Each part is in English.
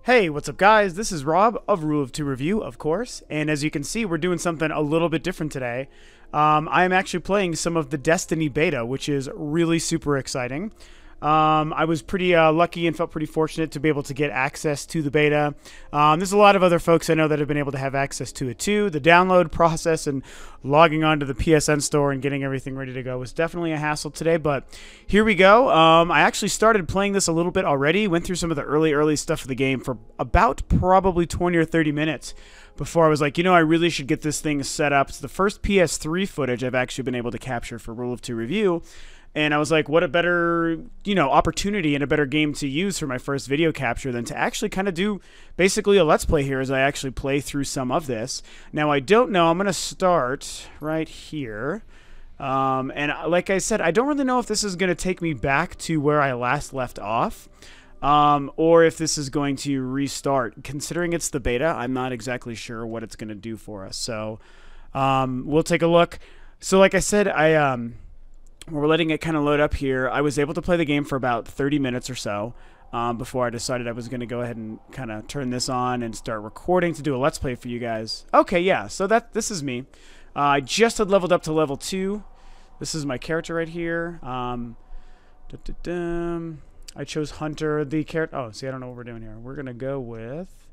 Hey, what's up guys? This is Rob of Rule of Two Review, of course, and as you can see, we're doing something a little bit different today. I am actually playing some of the Destiny beta, which is really super exciting. I was pretty lucky and felt pretty fortunate to be able to get access to the beta. There's a lot of other folks I know that have been able to have access to it too. The download process and logging onto the PSN store and getting everything ready to go was definitely a hassle today, but here we go. I actually started playing this a little bit already, went through some of the early stuff of the game for about probably 20 or 30 minutes before I was like, you know, I really should get this thing set up. It's the first PS3 footage I've actually been able to capture for Rule of Two Review. And I was like, what a better, opportunity and a better game to use for my first video capture than to actually kind of do basically a Let's Play here as I actually play through some of this. Now, I don't know. I'm going to start right here. And like I said, I don't really know if this is going to take me back to where I last left off. Or if this is going to restart. Considering it's the beta, I'm not exactly sure what it's going to do for us. So we'll take a look. So like I said, we're letting it kind of load up here. I was able to play the game for about 30 minutes or so before I decided I was going to go ahead and kind of turn this on and start recording to do a Let's Play for you guys. Okay, yeah, so this is me. I just had leveled up to level 2. This is my character right here. I chose Hunter. The character. Oh, see, I don't know what we're doing here. We're going to go with...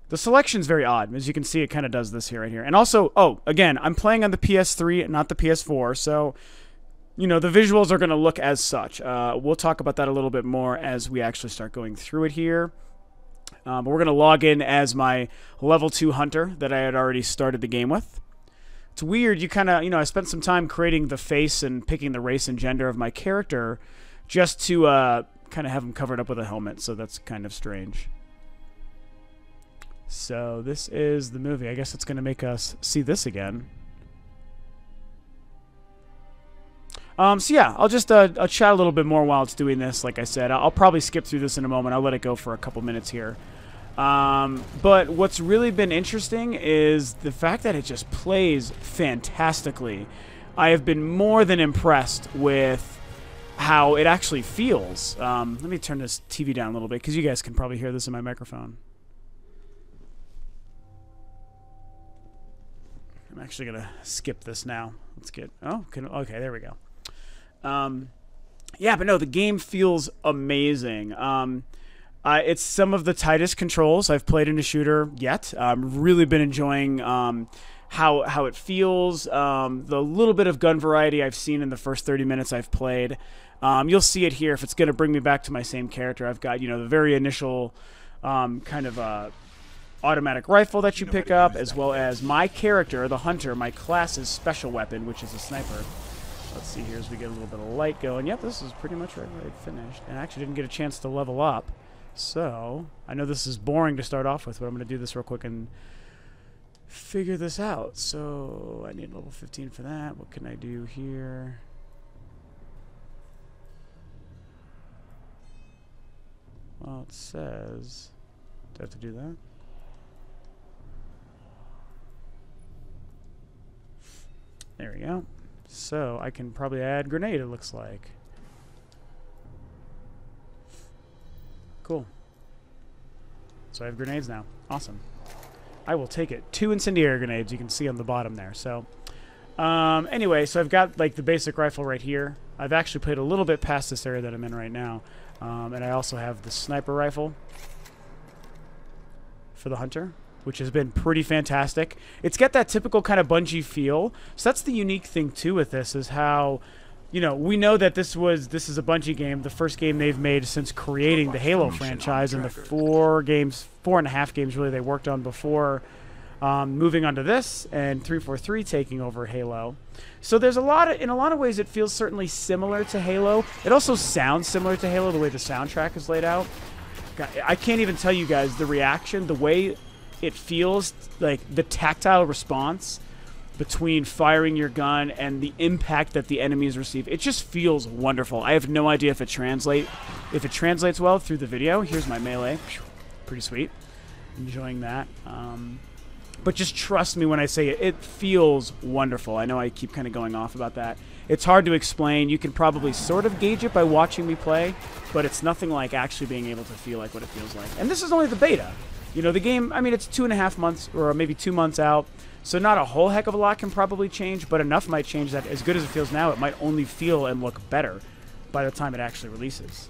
The selection's very odd. As you can see, it kind of does this here right here. And also, oh, again, I'm playing on the PS3, not the PS4, so... the visuals are going to look as such. We'll talk about that a little bit more as we actually start going through it here. But we're going to log in as my level 2 hunter that I had already started the game with. It's weird. You kind of, I spent some time creating the face and picking the race and gender of my character just to kind of have him covered up with a helmet. So that's kind of strange. So this is the movie. I guess it's going to make us see this again. So yeah, I'll just I'll chat a little bit more while it's doing this. Like I said, I'll probably skip through this in a moment. I'll let it go for a couple minutes here. But what's really been interesting is the fact that it just plays fantastically. I have been more than impressed with how it actually feels. Let me turn this TV down a little bit because you guys can probably hear this in my microphone. I'm actually going to skip this now. Let's get... Oh, okay, there we go. Yeah, but no, the game feels amazing. It's some of the tightest controls I've played in a shooter yet. Really been enjoying how it feels. The little bit of gun variety I've seen in the first 30 minutes I've played. You'll see it here if it's going to bring me back to my same character. I've got, the very initial kind of automatic rifle that you pick up, as well as my character, the hunter, my class's special weapon, which is a sniper. Let's see here as we get a little bit of light going. Yep, this is pretty much right where I finished. And I actually didn't get a chance to level up. So, I know this is boring to start off with, but I'm going to do this real quick and figure this out. So, I need level 15 for that. What can I do here? Well, it says... Do I have to do that? There we go. So, I can probably add grenade, it looks like. Cool. So I have grenades now. Awesome. I will take it. 2 incendiary grenades you can see on the bottom there. So, anyway, so I've got like the basic rifle right here. I've actually played a little bit past this area that I'm in right now. And I also have the sniper rifle for the hunter, which has been pretty fantastic. It's got that typical kind of Bungie feel. So that's the unique thing too with this is how, we know that this is a Bungie game, the first game they've made since creating the Halo franchise, and the 4.5 games really they worked on before moving on to this, and 343 taking over Halo. So there's in a lot of ways it feels certainly similar to Halo. It also sounds similar to Halo, the way the soundtrack is laid out. God, I can't even tell you guys the reaction, the way it feels, like the tactile response between firing your gun and the impact that the enemies receive. It just feels wonderful. I have no idea if it translates well through the video. Here's my melee. Pretty sweet. Enjoying that. But just trust me when I say it, it feels wonderful. I know I keep kind of going off about that. It's hard to explain. You can probably sort of gauge it by watching me play, but it's nothing like actually being able to feel like what it feels like. And this is only the beta. You know, the game, I mean, it's 2.5 months or maybe 2 months out, so not a whole heck of a lot can probably change, but enough might change that as good as it feels now, it might only feel and look better by the time it actually releases.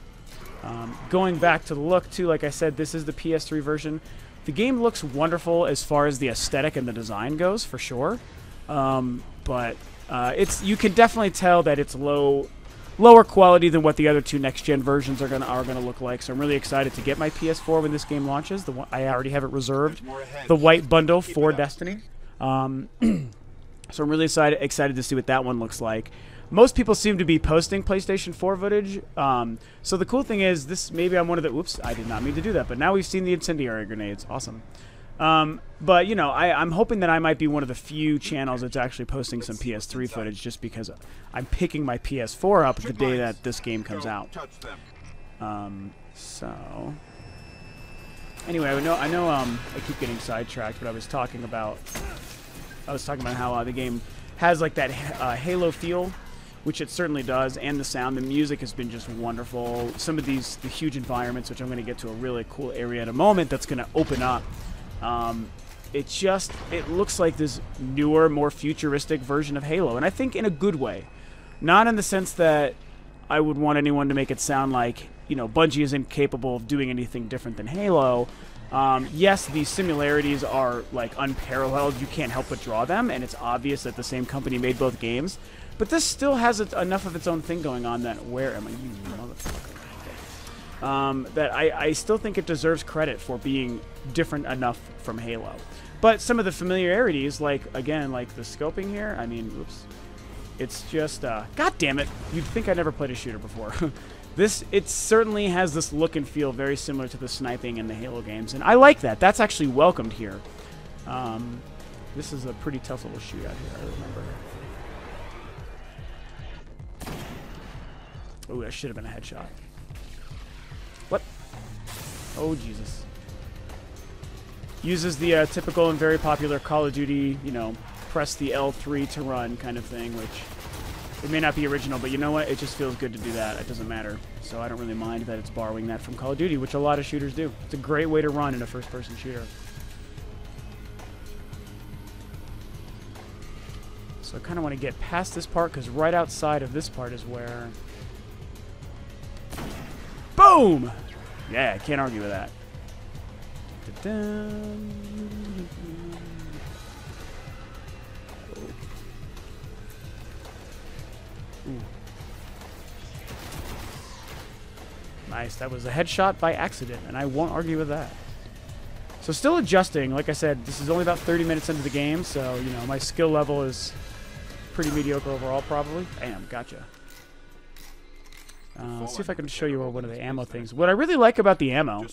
Going back to the look, too, like I said, this is the PS3 version. The game looks wonderful as far as the aesthetic and the design goes, for sure. But you can definitely tell that it's lower quality than what the other two next-gen versions are gonna look like. So I'm really excited to get my PS4 when this game launches. I already have it reserved, the white bundle for Destiny. So I'm really excited to see what that one looks like. Most people seem to be posting PlayStation 4 footage. So the cool thing is, maybe I'm one of the... Oops, I did not mean to do that. But now we've seen the incendiary grenades. Awesome. But, you know, I'm hoping that I might be one of the few channels that's actually posting some PS3 footage just because I'm picking my PS4 up the day that this game comes out. So... Anyway, I know I keep getting sidetracked, but I was talking about how the game has, like, that Halo feel, which it certainly does, and the sound. The music has been just wonderful. Some of the huge environments, which I'm going to get to a really cool area in a moment that's going to open up. It looks like this newer, more futuristic version of Halo, and I think in a good way. Not in the sense that I would want anyone to make it sound like, you know, Bungie is incapable of doing anything different than Halo. Yes, these similarities are, like, unparalleled. You can't help but draw them, and it's obvious that the same company made both games. But this still has enough of its own thing going on that, where am I, you motherfucker? That I still think it deserves credit for being different enough from Halo. But some of the familiarities, like, again, like the scoping here, I mean, oops. It's just, God damn it, you'd think I never played a shooter before. It certainly has this look and feel very similar to the sniping in the Halo games, and I like that. That's actually welcomed here. This is a pretty tough little shootout here, I remember. Oh, that should have been a headshot. What? Oh, Jesus. Uses the typical and very popular Call of Duty, you know, press the L3 to run kind of thing, which it may not be original, but you know what? It just feels good to do that. It doesn't matter. So I don't really mind that it's borrowing that from Call of Duty, which a lot of shooters do. It's a great way to run in a first-person shooter. So I kind of want to get past this part, because right outside of this part is where... Boom! Yeah, can't argue with that. Ooh. Nice, that was a headshot by accident, and I won't argue with that. So still adjusting. Like I said, this is only about 30 minutes into the game, so, you know, my skill level is pretty mediocre overall, probably. Bam, gotcha. Let's see if I can show you one of the ammo things. What I really like about the ammo,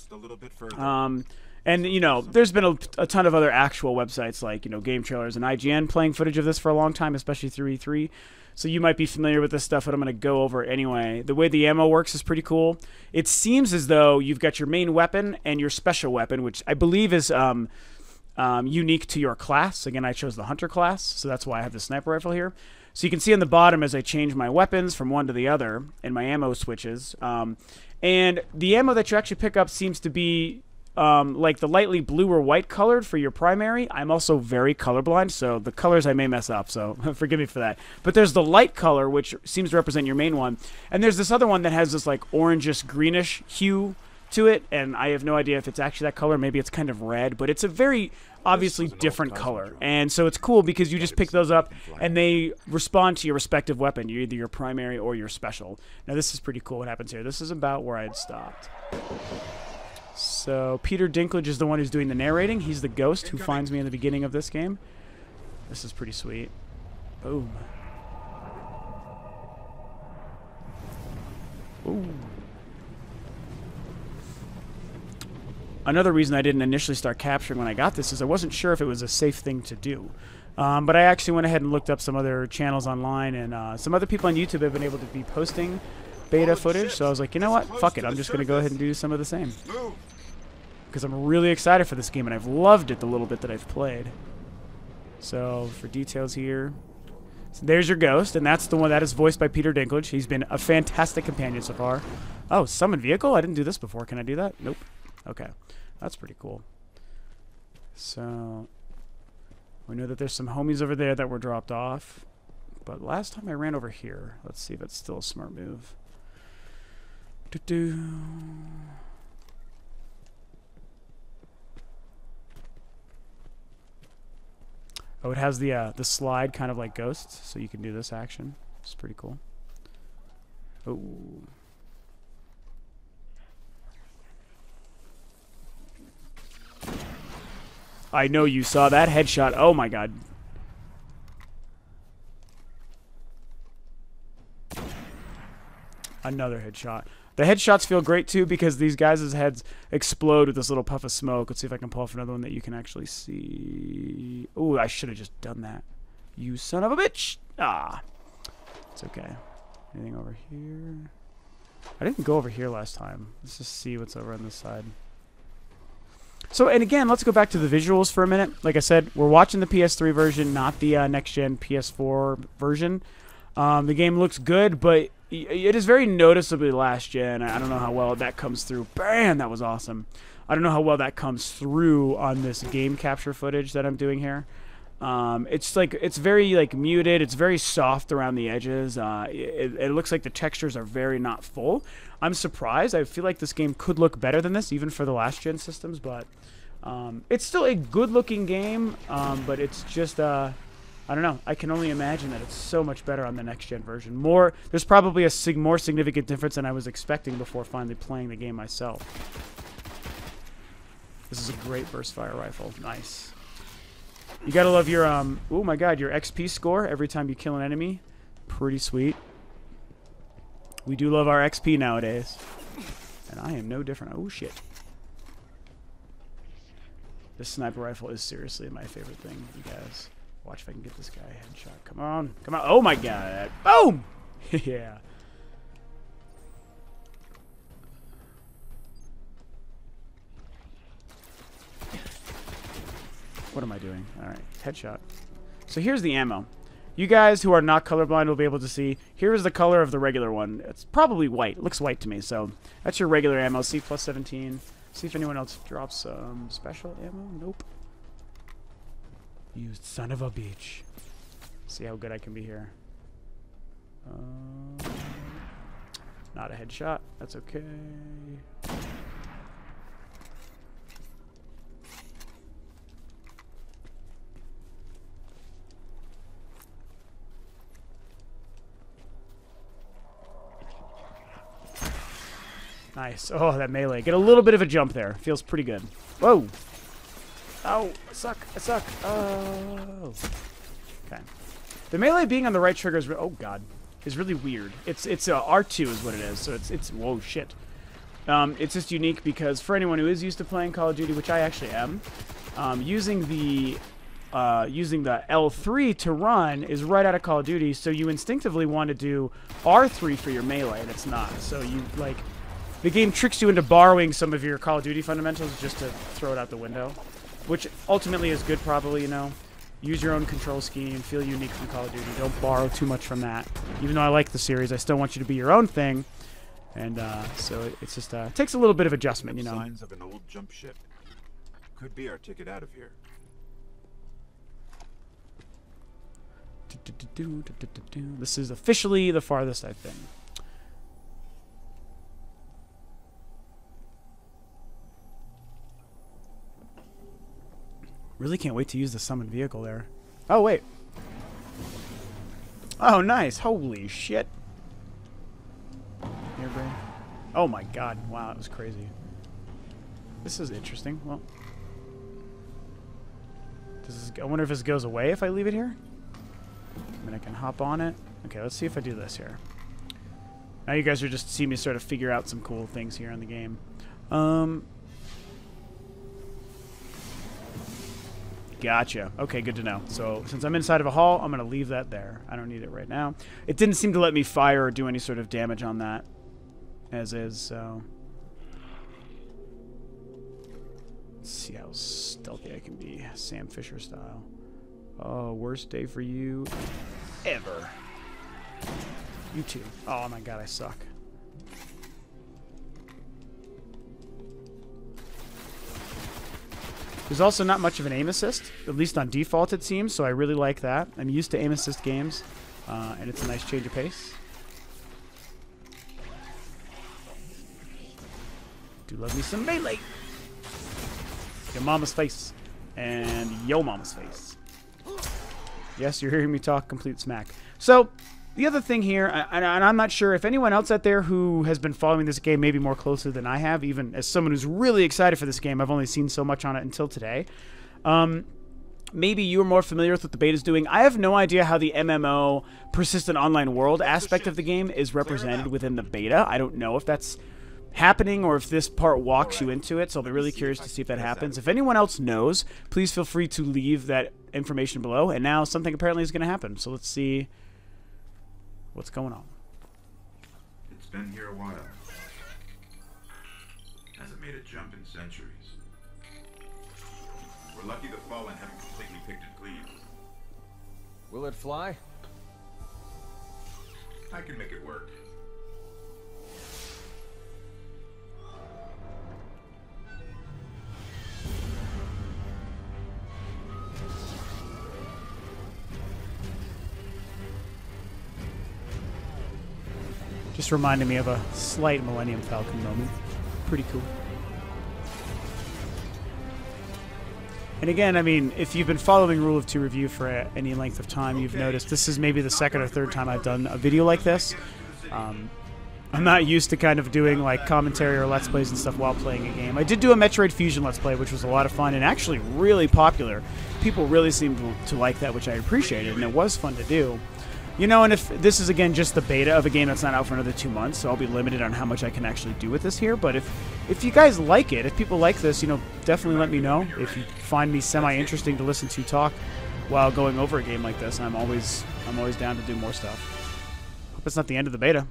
and, you know, there's been a ton of other actual websites like, you know, Game Trailers and IGN playing footage of this for a long time, especially through E3. So you might be familiar with this stuff, but I'm going to go over it anyway. The way the ammo works is pretty cool. It seems as though you've got your main weapon and your special weapon, which I believe is unique to your class. Again, I chose the Hunter class, so that's why I have the sniper rifle here. So you can see on the bottom as I change my weapons from one to the other and my ammo switches. And the ammo that you actually pick up seems to be like the lightly blue or white colored for your primary. I'm also very colorblind, so the colors I may mess up, so forgive me for that. But there's the light color, which seems to represent your main one. And there's this other one that has this like orangish greenish hue to it, and I have no idea if it's actually that color. Maybe it's kind of red, but it's a very obviously different color. And so it's cool because you just pick those up and they respond to your respective weapon. You're either your primary or your special. Now this is pretty cool what happens here. This is about where I had stopped. So Peter Dinklage is the one who's doing the narrating. He's the ghost who finds me in the beginning of this game. This is pretty sweet. Boom. Ooh. Another reason I didn't initially start capturing when I got this is I wasn't sure if it was a safe thing to do. But I actually went ahead and looked up some other channels online, and some other people on YouTube have been able to be posting beta footage, so I was like, you know what? Fuck it. I'm just going to go ahead and do some of the same. because I'm really excited for this game, and I've loved it the little bit that I've played. So, for details here, so there's your ghost, and that's the one that is voiced by Peter Dinklage. He's been a fantastic companion so far. Oh, summon vehicle? I didn't do this before. Can I do that? Nope. Okay. That's pretty cool. So, we know that there's some homies over there that were dropped off. But last time I ran over here. Let's see if that's still a smart move. Oh, it has the slide kind of like Ghosts, so you can do this action. It's pretty cool. Oh. I know you saw that headshot. Oh my god. Another headshot. The headshots feel great too because these guys' heads explode with this little puff of smoke. Let's see if I can pull off another one that you can actually see. Ooh, I should have just done that. You son of a bitch! Ah. It's okay. Anything over here? I didn't go over here last time. Let's just see what's over on this side. So, and again, let's go back to the visuals for a minute. Like I said, we're watching the PS3 version, not the next-gen PS4 version. The game looks good, but it is very noticeably last-gen. I don't know how well that comes through. Bam! That was awesome. I don't know how well that comes through on this game capture footage that I'm doing here. It's like, it's very like muted. It's very soft around the edges. It looks like the textures are very not full. I'm surprised. I feel like this game could look better than this, even for the last-gen systems, but it's still a good-looking game, but it's just, I don't know. I can only imagine that it's so much better on the next-gen version. There's probably a more significant difference than I was expecting before finally playing the game myself. This is a great burst-fire rifle. Nice. You gotta love your, oh my god, your XP score every time you kill an enemy. Pretty sweet. We do love our XP nowadays. And I am no different. Oh, shit. This sniper rifle is seriously my favorite thing, you guys. Watch if I can get this guy a headshot. Come on. Come on. Oh, my god. Boom! Yeah. What am I doing? Alright. Headshot. So here's the ammo. You guys who are not colorblind will be able to see. Here is the color of the regular one. It's probably white. It looks white to me. So that's your regular ammo. C plus 17. See if anyone else drops some special ammo. Nope. You son of a bitch. See how good I can be here. Not a headshot. That's okay. Nice. Oh, that melee. Get a little bit of a jump there. Feels pretty good. Whoa. Oh, I suck. I suck. Oh. Okay. The melee being on the right trigger is... Oh, God. Is really weird. It's R2 is what it is. So it's... Whoa, shit. It's just unique because for anyone who is used to playing Call of Duty, which I actually am, using the L3 to run is right out of Call of Duty, so you instinctively want to do R3 for your melee, and it's not. So you, like... The game tricks you into borrowing some of your Call of Duty fundamentals just to throw it out the window. Which ultimately is good, probably, you know. Use your own control scheme, feel unique from Call of Duty. Don't borrow too much from that. Even though I like the series, I still want you to be your own thing. And so it's just it takes a little bit of adjustment, you know. Signs of an old jump ship. Could be our ticket out of here. This is officially the farthest I've been. Really can't wait to use the summoned vehicle there. Oh, wait. Oh, nice. Holy shit. Here, brain. Oh, my God. Wow, that was crazy. This is interesting. Well, I wonder if this goes away if I leave it here. I mean, I can hop on it. Okay, let's see if I do this here. Now you guys are just seeing me sort of figure out some cool things here in the game. Gotcha. Okay, good to know. So since I'm inside of a hall, I'm going to leave that there. I don't need it right now. It didn't seem to let me fire or do any sort of damage on that as is, so... see how stealthy I can be. Sam Fisher style. Oh, worst day for you ever. You too. Oh my god, I suck. There's also not much of an aim assist, at least on default it seems, so I really like that. I'm used to aim assist games, and it's a nice change of pace. Do love me some melee. Your mama's face. And yo mama's face. Yes, you're hearing me talk complete smack. So, the other thing here, and I'm not sure if anyone else out there who has been following this game maybe more closely than I have, even as someone who's really excited for this game, I've only seen so much on it until today. Maybe you're more familiar with what the beta's doing. I have no idea how the MMO, persistent online world aspect of the game is represented within the beta. I don't know if that's happening or if this part walks you into it, so I'll be really curious to see if that happens. If anyone else knows, please feel free to leave that information below. And now something apparently is going to happen, so let's see what's going on. It's been here a while. Hasn't made a jump in centuries. We're lucky the Fallen haven't completely picked it clean. Will it fly? I can make it work. Just reminded me of a slight Millennium Falcon moment. Pretty cool. And again, I mean, if you've been following Rule of Two Review for any length of time, you've noticed this is maybe the second or third time I've done a video like this. I'm not used to kind of doing like commentary or Let's Plays and stuff while playing a game. I did do a Metroid Fusion Let's Play, which was a lot of fun and actually really popular. People really seemed to like that, which I appreciated, and it was fun to do. You know, and if this is, again, just the beta of a game that's not out for another 2 months, so I'll be limited on how much I can actually do with this here. But if you guys like it, if people like this, you know, definitely let me know. If you find me semi-interesting to listen to talk while going over a game like this, I'm always down to do more stuff. Hope it's not the end of the beta.